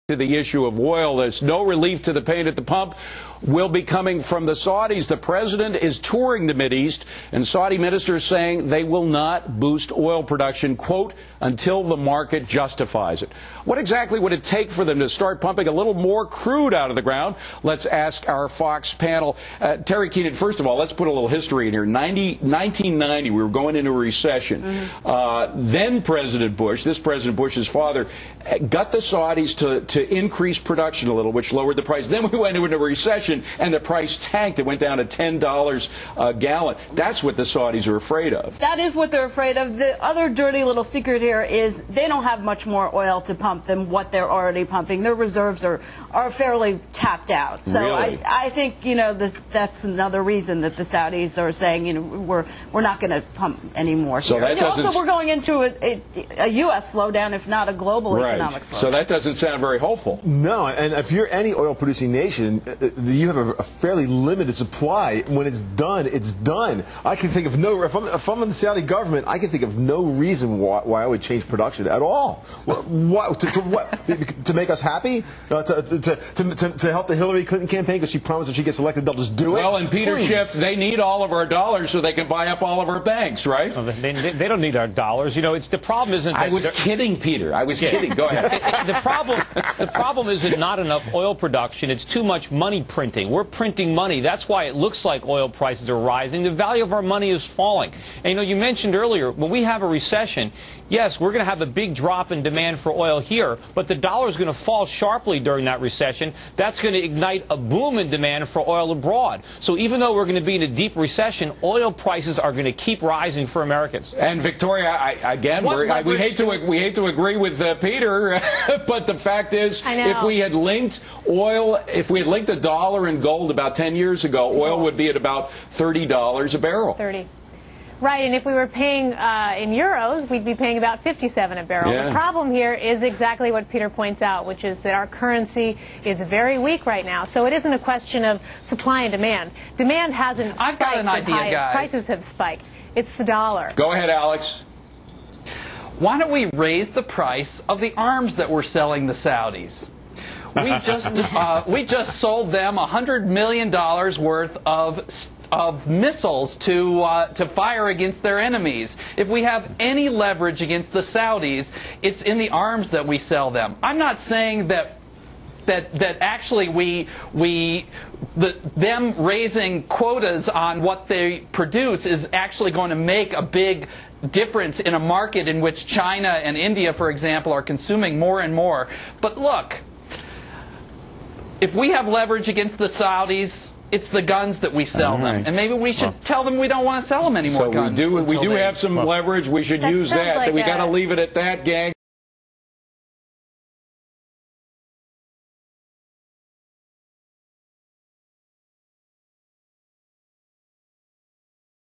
to the issue of oil. There's no relief to the pain at the pump will be coming from the Saudis. The president is touring the Mideast, and Saudi ministers saying they will not boost oil production, quote, until the market justifies it. What exactly would it take for them to start pumping a little more crude out of the ground? Let's ask our Fox panel. Terry Keenan, first of all, let's put a little history in here. 1990, we were going into a recession. Then President Bush, President Bush's father, got the Saudis to increase production a little, which lowered the price. Then we went into a recession, and the price tanked. It went down to $10 a gallon. That's what the Saudis are afraid of. That is what they're afraid of. The other dirty little secret here is they don't have much more oil to pump than what they're already pumping. Their reserves are fairly tapped out. So really? I think, you know, that's another reason that the Saudis are saying, you know, we're not going to pump anymore. So that also, we're going into a U.S. slowdown, if not a global economic slowdown. So that doesn't sound very hopeful. No, and if you're any oil-producing nation, you have a fairly limited supply. When it's done, it's done. I can think of no. If I'm in the Saudi government, I can think of no reason why I would change production at all. What to make us happy? To help the Hillary Clinton campaign because she promised if she gets elected they'll just do it. Well, and Peter Schiff, they need all of our dollars so they can buy up all of our banks, right? No, they don't need our dollars. You know, the problem isn't. I was kidding, Peter. I was kidding. Go ahead. The problem isn't not enough oil production. It's too much money printing. We're printing money. That's why it looks like oil prices are rising. The value of our money is falling. And, you know, you mentioned earlier, when we have a recession, yes, we're going to have a big drop in demand for oil here, but the dollar is going to fall sharply during that recession. That's going to ignite a boom in demand for oil abroad. So even though we're going to be in a deep recession, oil prices are going to keep rising for Americans. And Victoria, again, we hate to agree with Peter, but the fact is, if we had linked the dollar and gold about 10 years ago, oil would be at about $30 a barrel. 30. Right, and if we were paying in euros, we'd be paying about 57 a barrel. Yeah. The problem here is exactly what Peter points out, which is that our currency is very weak right now. So it isn't a question of supply and demand. Demand hasn't spiked as high as prices have spiked. It's the dollar. Go ahead, Alex. Why don't we raise the price of the arms that we're selling the Saudis? We just sold them $100 million worth of missiles to fire against their enemies. If we have any leverage against the Saudis, it's in the arms that we sell them. I'm not saying that actually them raising quotas on what they produce is actually going to make a big difference in a market in which China and India, for example, are consuming more and more. But look, if we have leverage against the Saudis, it's the guns that we sell them. And maybe we should tell them we don't want to sell them any more guns. So we do have some leverage. We should use that. We got to leave it at that, gang.